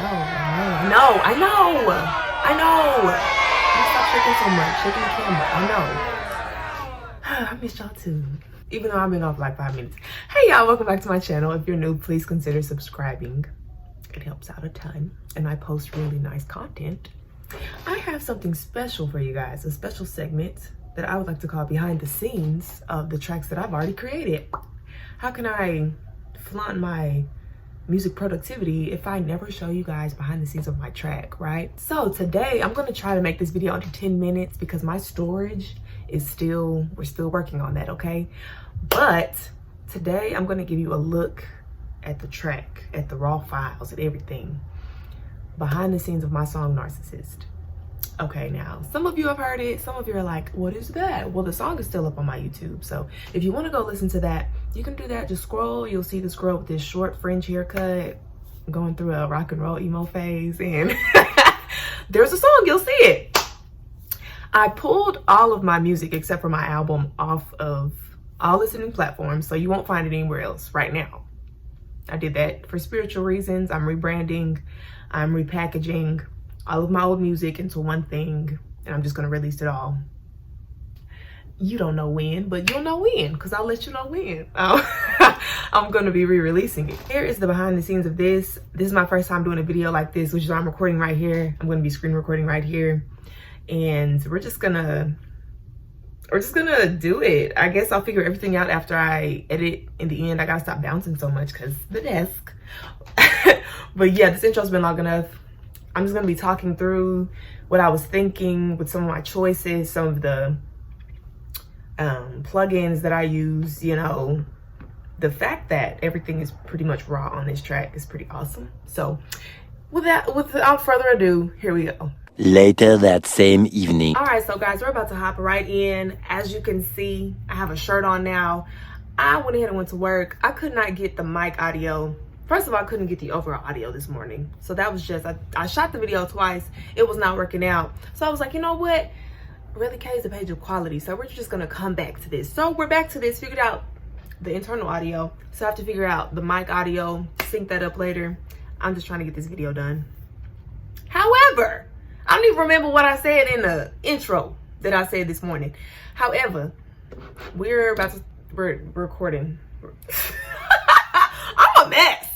I know. You stop shaking so much, shaking the camera. I know. I miss y'all too. Even though I've been off like 5 minutes. Hey y'all, welcome back to my channel. If you're new, please consider subscribing. It helps out a ton. And I post really nice content. I have something special for you guys. A special segment that I would like to call behind the scenes of the tracks that I've already created. How can I flaunt my music productivity if I never show you guys behind the scenes of my track, right? So today I'm gonna try to make this video under 10 minutes because my storage is we're still working on that, okay? But today I'm gonna give you a look at the track, at the raw files, at everything behind the scenes of my song Narcissist. Okay, now some of you have heard it, some of you are like, what is that? Well, the song is still up on my YouTube, so if you want to go listen to that, you can do that. Just scroll, you'll see this girl with this short fringe haircut going through a rock and roll emo phase, and there's a song, you'll see it. I pulled all of my music except for my album off of all listening platforms, so you won't find it anywhere else right now. I did that for spiritual reasons. I'm rebranding, I'm repackaging all of my old music into one thing, and I'm just gonna release it all. You don't know when, but you'll know when, because I'll let you know when. I'm gonna be re-releasing it. Here is the behind the scenes of this. This is my first time doing a video like this, which is why I'm recording right here. I'm gonna be screen recording right here. And we're just gonna do it. I guess I'll figure everything out after I edit. In the end, I gotta stop bouncing so much because the desk. But yeah, this intro's been long enough. I'm just gonna be talking through what I was thinking with some of my choices, some of the plugins that I use, you know. The fact that everything is pretty much raw on this track is pretty awesome. So without further ado, here we go. Later that same evening. All right, so guys, we're about to hop right in. As you can see, I have a shirt on now. I went ahead and went to work. I could not get the mic audio. First of all, I couldn't get the overall audio this morning. So that was just, I shot the video twice. It was not working out. So I was like, you know what? RelliKay is a page of quality. So we're just gonna come back to this. So we're back to this, figured out the internal audio. So I have to figure out the mic audio, sync that up later. I'm just trying to get this video done. However, I don't even remember what I said in the intro that I said this morning. However, we're recording. I'm a mess.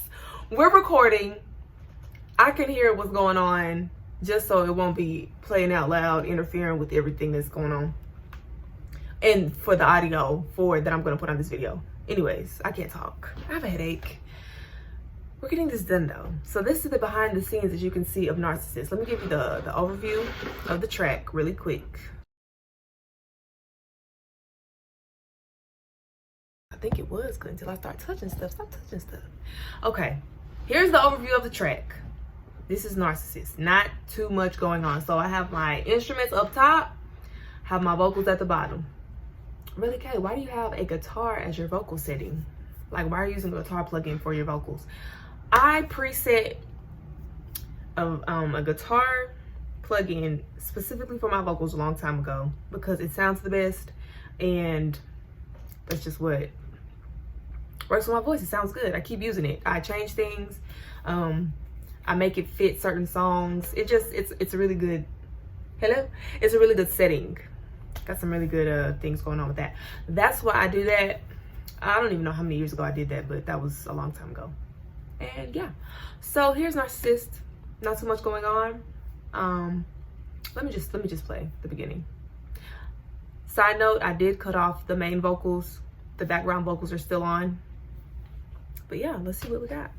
We're recording. I can hear what's going on just so it won't be playing out loud, interfering with everything that's going on. And for the audio that I'm going to put on this video. Anyways, I can't talk. I have a headache. We're getting this done though. So this is the behind the scenes, as you can see, of Narcissist. Let me give you the overview of the track really quick. I think it was good until I start touching stuff. Stop touching stuff. Okay, here's the overview of the track. This is Narcissist. Not too much going on. So I have my instruments up top, have my vocals at the bottom. RelliKay, why do you have a guitar as your vocal setting? Like, why are you using a guitar plugin for your vocals? I preset a guitar plugin specifically for my vocals a long time ago because it sounds the best, and that's just what works with my voice. It sounds good. I keep using it. I change things. I make it fit certain songs. It's a really good, it's a really good setting. Got some really good things going on with that. That's why I do that. I don't even know how many years ago I did that, but that was a long time ago. And yeah, so here's Narcissist. Not too much going on. Let me just play the beginning. Side note, I did cut off the main vocals. The background vocals are still on. But yeah, let's see what we got.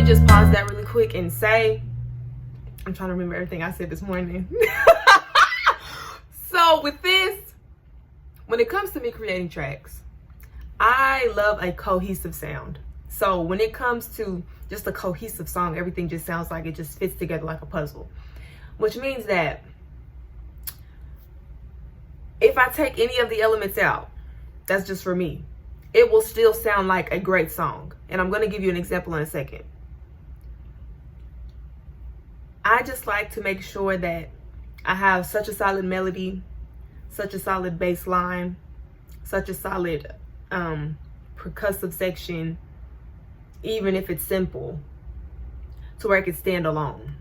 Just pause that really quick and say, I'm trying to remember everything I said this morning. So with this, when it comes to me creating tracks, I love a cohesive sound. So when it comes to just a cohesive song, everything just sounds like it just fits together like a puzzle. Which means that if I take any of the elements out, that's just for me, it will still sound like a great song. And I'm going to give you an example in a second. I just like to make sure that I have such a solid melody, such a solid bass line, such a solid percussive section, even if it's simple, to where it can stand alone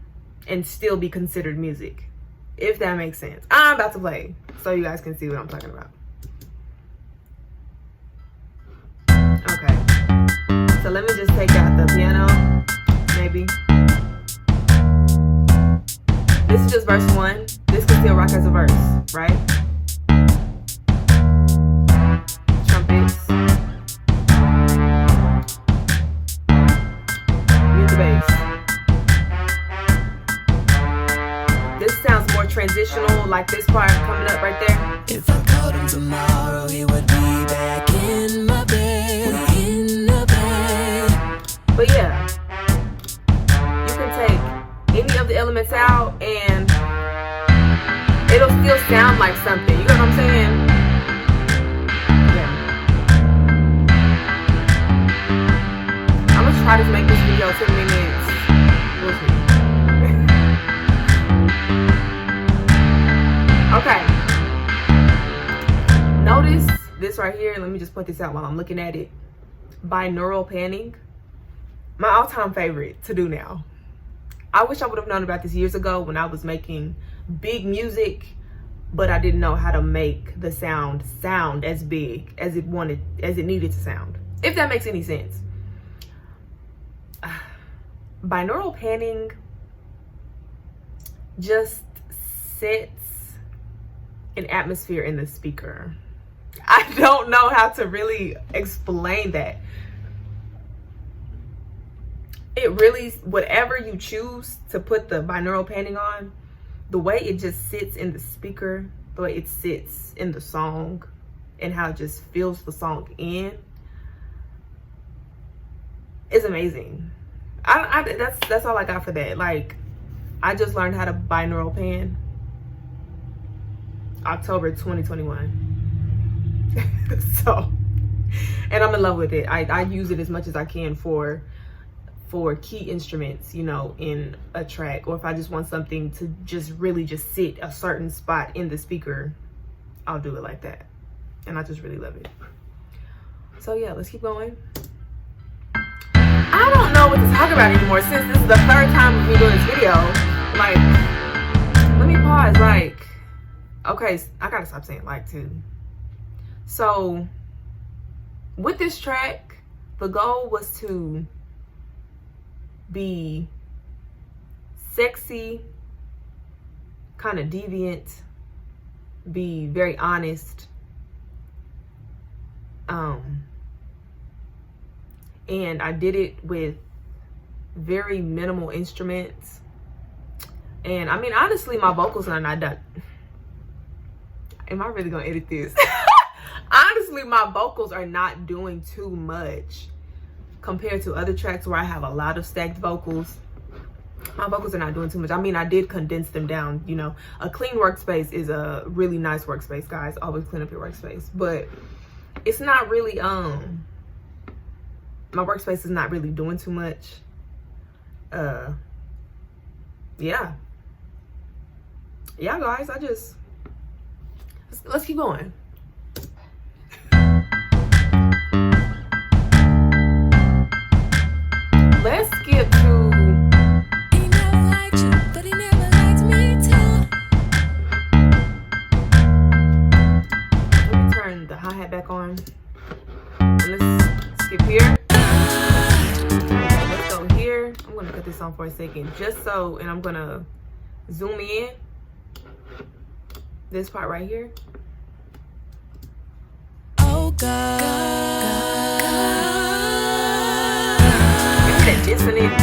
and still be considered music, if that makes sense. I'm about to play so you guys can see what I'm talking about. Okay, so let me just take out the piano, maybe. This is just verse 1. This can still rock as a verse, right? Trumpets. Mute the bass. This sounds more transitional, like this part coming up right there. If I called him tomorrow, he would be back in my bed, in the bed. But yeah, you can take any of the elements out and it'll still sound like something. You know what I'm saying? Yeah. I'm gonna try to make this video 10 minutes. We'll see. Okay. Notice this right here. Let me just point this out while I'm looking at it. Binaural panning. My all-time favorite to do now. I wish I would have known about this years ago when I was making big music, but I didn't know how to make the sound as big as it needed to sound. If that makes any sense. Binaural panning just sets an atmosphere in the speaker. I don't know how to really explain that. It really, whatever you choose to put the binaural panning on, the way it just sits in the speaker, the way it sits in the song, and how it just fills the song in, is amazing. That's all I got for that. Like, I just learned how to binaural pan October 2021. So, and I'm in love with it. I use it as much as I can for key instruments, you know, in a track, or if I just want something to just really just sit a certain spot in the speaker, I'll do it like that. And I just really love it. So yeah, let's keep going. I don't know what to talk about anymore since this is the third time of me doing this video. Like, let me pause. Like, okay, I gotta stop saying like too. So with this track, the goal was to be sexy, kind of deviant, be very honest, and I did it with very minimal instruments. And I mean, honestly, my vocals are not done. Am I really gonna edit this? Honestly, my vocals are not doing too much compared to other tracks where I have a lot of stacked vocals. My vocals are not doing too much. I mean, I did condense them down, you know. A clean workspace is a really nice workspace, guys. Always clean up your workspace. But it's not really, my workspace is not really doing too much. Yeah. Yeah, guys, let's keep going. Let's skip to He never liked you, but he never liked me too. Let me turn the hi-hat back on. And let's skip here. Okay, let's go here. I'm gonna put this on for a second, just so, and I'm gonna zoom in. This part right here. Oh God. Isn't that dissonant?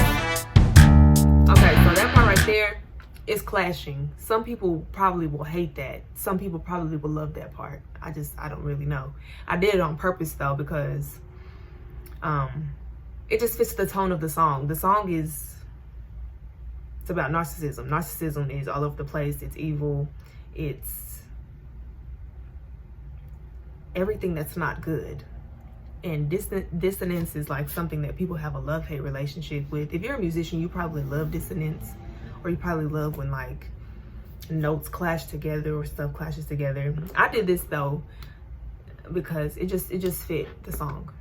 Okay, so that part right there, it's clashing. Some people probably will hate that. Some people probably will love that part. I don't really know. I did it on purpose though, because it just fits the tone of the song. The song it's about narcissism. Narcissism is all over the place. It's evil. It's everything that's not good. And dissonance is like something that people have a love-hate relationship with. If you're a musician, you probably love dissonance, or you probably love when like notes clash together or stuff clashes together. I did this though because it just fit the song.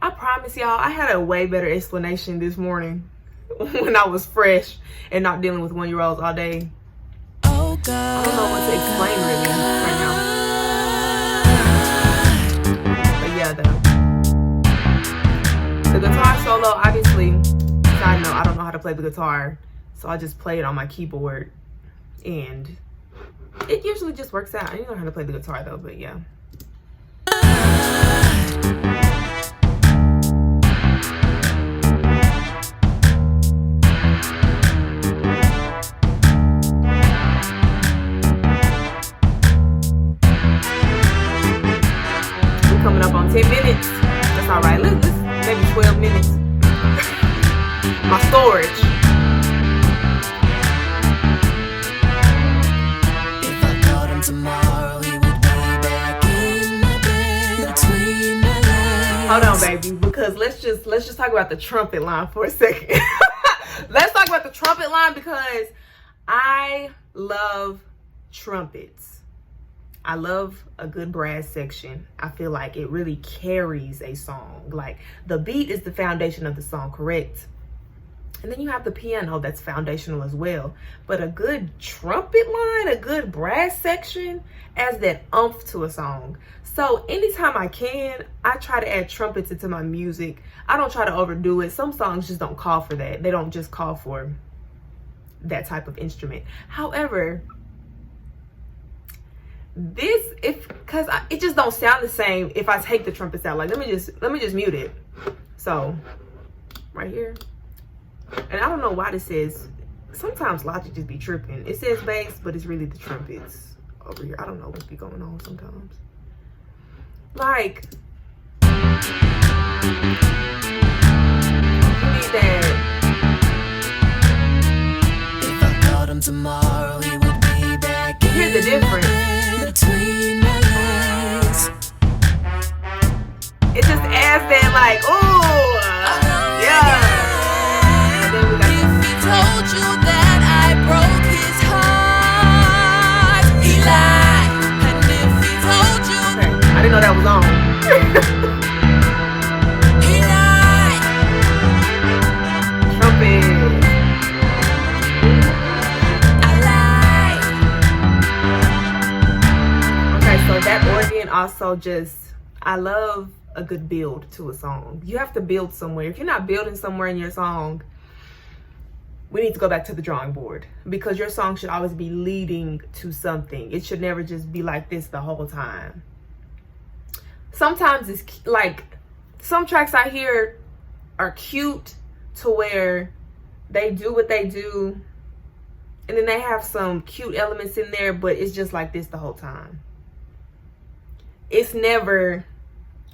I promise y'all, I had a way better explanation this morning when I was fresh and not dealing with 1-year-olds all day. Oh God. I don't know what to explain really right now. But yeah, the guitar solo, obviously, side note, I don't know how to play the guitar, so I just play it on my keyboard, and it usually just works out. I didn't know how to play the guitar though, but yeah. We're coming up on 10 minutes. That's all right. Let's maybe 12 minutes. My storage. If I called him tomorrow, he would be back in my bed between my legs. Hold on, baby, because let's just talk about the trumpet line for a second. Let's talk about the trumpet line because I love trumpets. I love a good brass section. I feel like it really carries a song. Like the beat is the foundation of the song, correct? And then you have the piano that's foundational as well. But a good trumpet line, a good brass section adds that oomph to a song. So anytime I can, I try to add trumpets into my music. I don't try to overdo it. Some songs just don't call for that. They don't just call for that type of instrument. However, because it just don't sound the same if I take the trumpets out. Like let me just mute it. So right here. And I don't know why this says, sometimes Logic just be tripping. It says bass, but it's really the trumpets over here. I don't know what's be going on sometimes. Like, you need that. If I called him tomorrow, he would be back in Here's the difference. between my legs. It just adds that like, oh, yeah. And then we got If he told you that I broke his heart, he lied. And if he told you okay. I didn't know that was on. he lied, Trumpet. I lied. Okay, so that organ also just, I love a good build to a song. You have to build somewhere. If you're not building somewhere in your song, we need to go back to the drawing board, because your song should always be leading to something. It should never just be like this the whole time. Sometimes it's like, some tracks I hear are cute to where they do what they do, and then they have some cute elements in there, but it's just like this the whole time. It's never,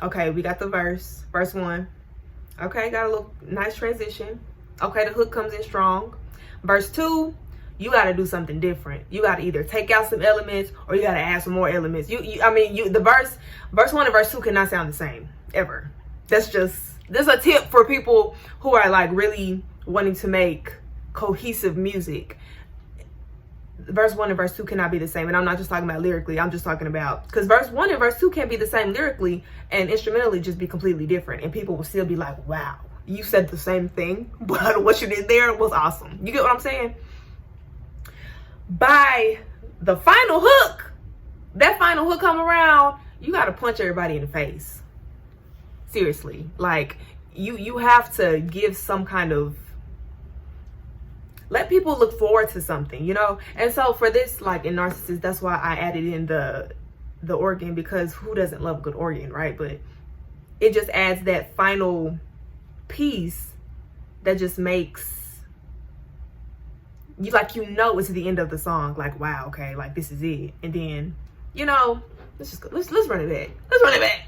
okay, we got the verse 1. Okay, got a little nice transition. Okay, the hook comes in strong. Verse 2, you got to do something different. You got to either take out some elements or you got to add some more elements. The verse 1 and verse 2 cannot sound the same ever. This a tip for people who are like really wanting to make cohesive music. Verse 1 and verse 2 cannot be the same. And I'm not just talking about lyrically. I'm just talking about, because verse 1 and verse 2 can be the same lyrically and instrumentally just be completely different. And people will still be like, wow, you said the same thing, but what you did there was awesome. You get what I'm saying? By the final hook, that final hook come around, you got to punch everybody in the face. Seriously. Like, you have to give some kind of, let people look forward to something, you know? And so for this, like in Narcissist, that's why I added in the organ, because who doesn't love a good organ, right? But it just adds that final piece that just makes you know it's the end of the song. Like, wow, okay, like this is it. And then, you know, let's just go, let's run it back. Let's run it back.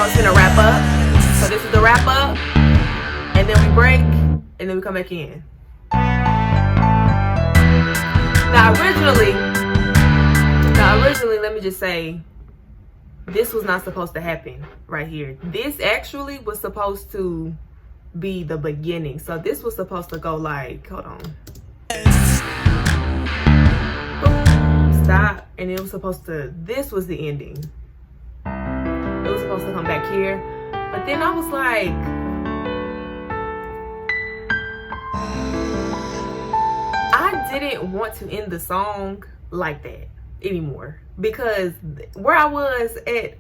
It's gonna wrap up. So this is the wrap up, and then we break, and then we come back in. Now originally, let me just say, this was not supposed to happen right here. This actually was supposed to be the beginning. So this was supposed to go like, hold on. Boom, stop, and it was supposed to, this was the ending. It was supposed to come back here, but then I was like, I didn't want to end the song like that anymore, because where I was at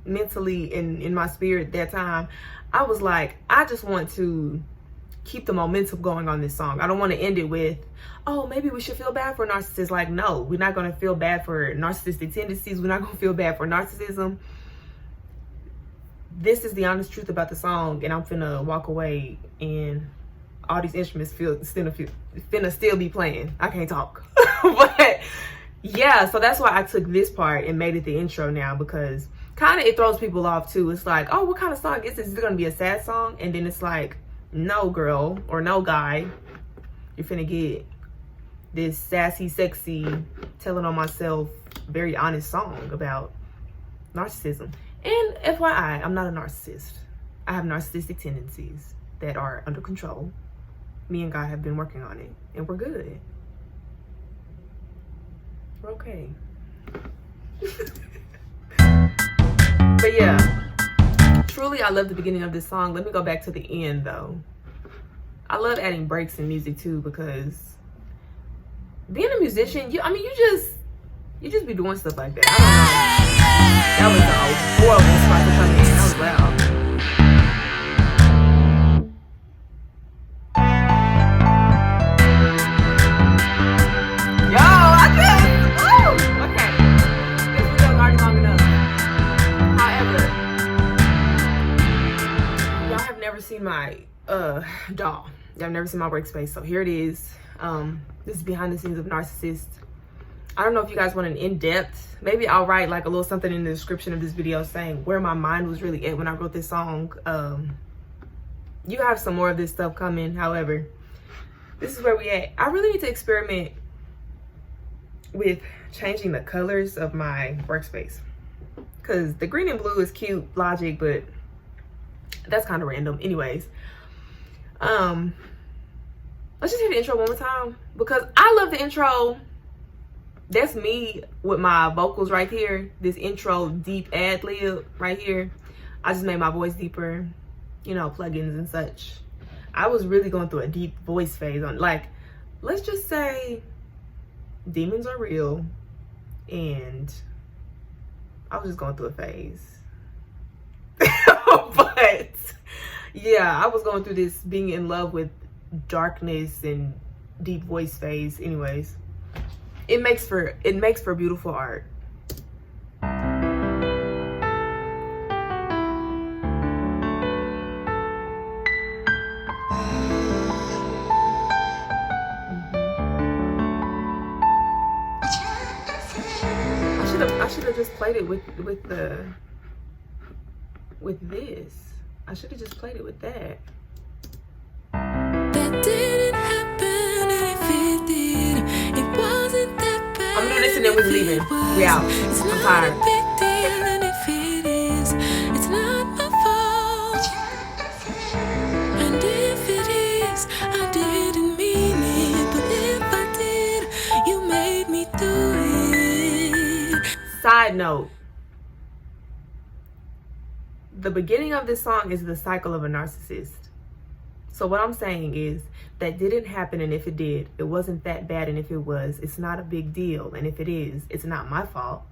mentally in my spirit that time, I was like, I just want to keep the momentum going on this song. I don't want to end it with, oh, maybe we should feel bad for narcissists. Like, no, we're not going to feel bad for narcissistic tendencies. We're not going to feel bad for narcissism. This is the honest truth about the song, and I'm finna walk away and all these instruments finna still be playing. I can't talk. But yeah, so that's why I took this part and made it the intro now, because kind of it throws people off too. It's like, oh, what kind of song is this? Is it gonna be a sad song? And then it's like, no girl or no guy, you're finna get this sassy, sexy, telling on myself, very honest song about narcissism. And FYI, I'm not a narcissist. I have narcissistic tendencies that are under control. Me and God have been working on it, and we're good. We're okay. But yeah, truly I love the beginning of this song. Let me go back to the end though. I love adding breaks in music too, because being a musician, you just be doing stuff like that. I don't know. That was a horrible spot to come in. That was loud. Yo, I just, woo! Okay. This video's already long enough. However, y'all have never seen my DAW. Y'all have never seen my workspace. So here it is. This is behind the scenes of Narcissist. I don't know if you guys want an in-depth, maybe I'll write like a little something in the description of this video saying where my mind was really at when I wrote this song. You have some more of this stuff coming. However, this is where we at. I really need to experiment with changing the colors of my workspace, because the green and blue is cute logic, but that's kind of random. Anyways, let's just hear the intro one more time, because I love the intro. That's me with my vocals right here. This intro deep ad lib right here. I just made my voice deeper, you know, plugins and such. I was really going through a deep voice phase on, like, let's just say demons are real, and I was just going through a phase. But yeah, I was going through this being in love with darkness and deep voice phase. Anyways, it makes for beautiful art. I should have just played it with this. I should have just played it with that. That didn't happen, and if it did, it wasn't that bad. I'm gonna do this and then we're leaving. We out. I'm tired. It's not a big deal, and if it is, it's not my fault. And if it is, I didn't mean it, but if I did, you made me do it. Side note, the beginning of this song is the cycle of a narcissist. So what I'm saying is that didn't happen, and if it did, it wasn't that bad, and if it was, it's not a big deal, and if it is, it's not my fault,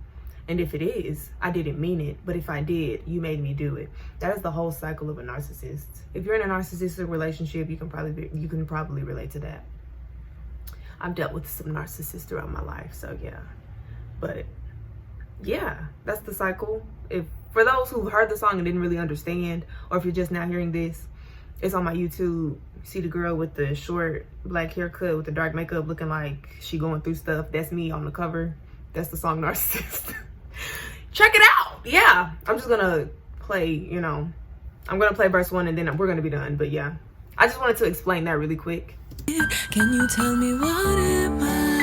and if it is, I didn't mean it, but if I did, you made me do it. That is the whole cycle of a narcissist. If you're in a narcissistic relationship, you can probably relate to that. I've dealt with some narcissists throughout my life, so yeah. But yeah, that's the cycle. If for those who've heard the song and didn't really understand, or if you're just now hearing this, it's on my YouTube. See the girl with the short black haircut with the dark makeup looking like she going through stuff. That's me on the cover. That's the song Narcissist. Check it out. Yeah, I'm just gonna play, you know, I'm gonna play verse 1 and then we're gonna be done. But yeah, I just wanted to explain that really quick. Can you tell me what am I?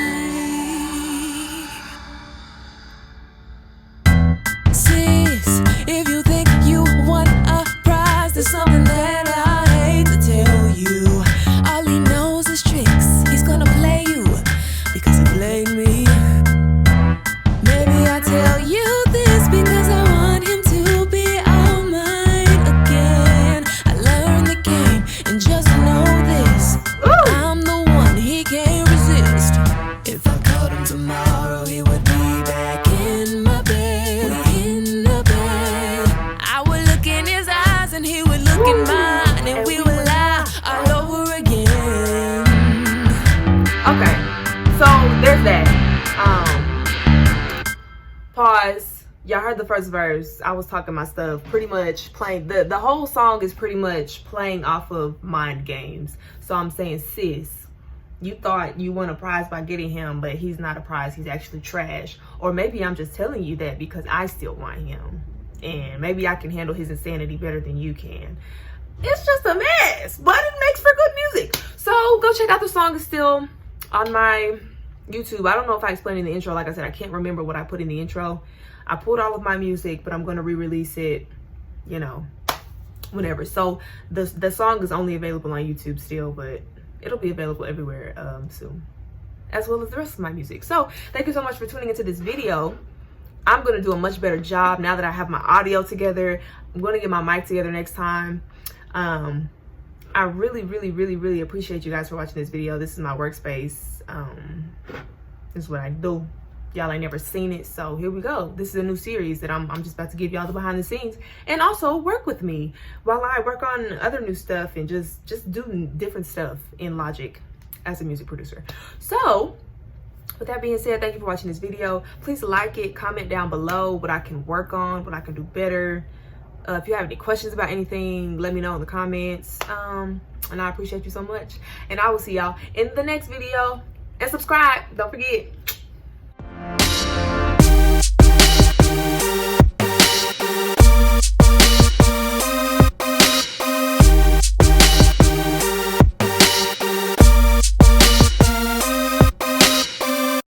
Sis, if you think you won a prize, there's something that I hate to tell you. All he knows is tricks. He's gonna play you because he played me. Maybe I tell you this because I want him to be all mine again. I learned the game and just know this. I'm the one he can't resist. If I caught him tomorrow, he would be back in my bed. In the bed, I would look in his eyes and he would look in mine, and we would lie all over again. Okay, so there's that. Pause. Y'all heard the first verse. I was talking my stuff, pretty much playing the whole song is pretty much playing off of mind games. So I'm saying, sis, you thought you won a prize by getting him, but he's not a prize, he's actually trash. Or maybe I'm just telling you that because I still want him, and maybe I can handle his insanity better than you can. It's just a mess, but it makes for good music. So go check out the song. It's still on my YouTube. I don't know if I explained in the intro. Like I said, I can't remember what I put in the intro. I pulled all of my music, but I'm going to re-release it, you know, whenever. So the song is only available on YouTube still, but it'll be available everywhere soon, as well as the rest of my music. So thank you so much for tuning into this video. I'm going to do a much better job now that I have my audio together. I'm going to get my mic together next time. I really appreciate you guys for watching this video. This is my workspace. This is what I do. Y'all ain't never seen it, so here we go. This is a new series that I'm just about to give y'all the behind the scenes, and also work with me while I work on other new stuff and just do different stuff in Logic as a music producer. So with that being said, thank you for watching this video. Please like it, comment down below what I can work on, what I can do better. If you have any questions about anything, let me know in the comments. And I appreciate you so much. And I will see y'all in the next video. And subscribe, don't forget.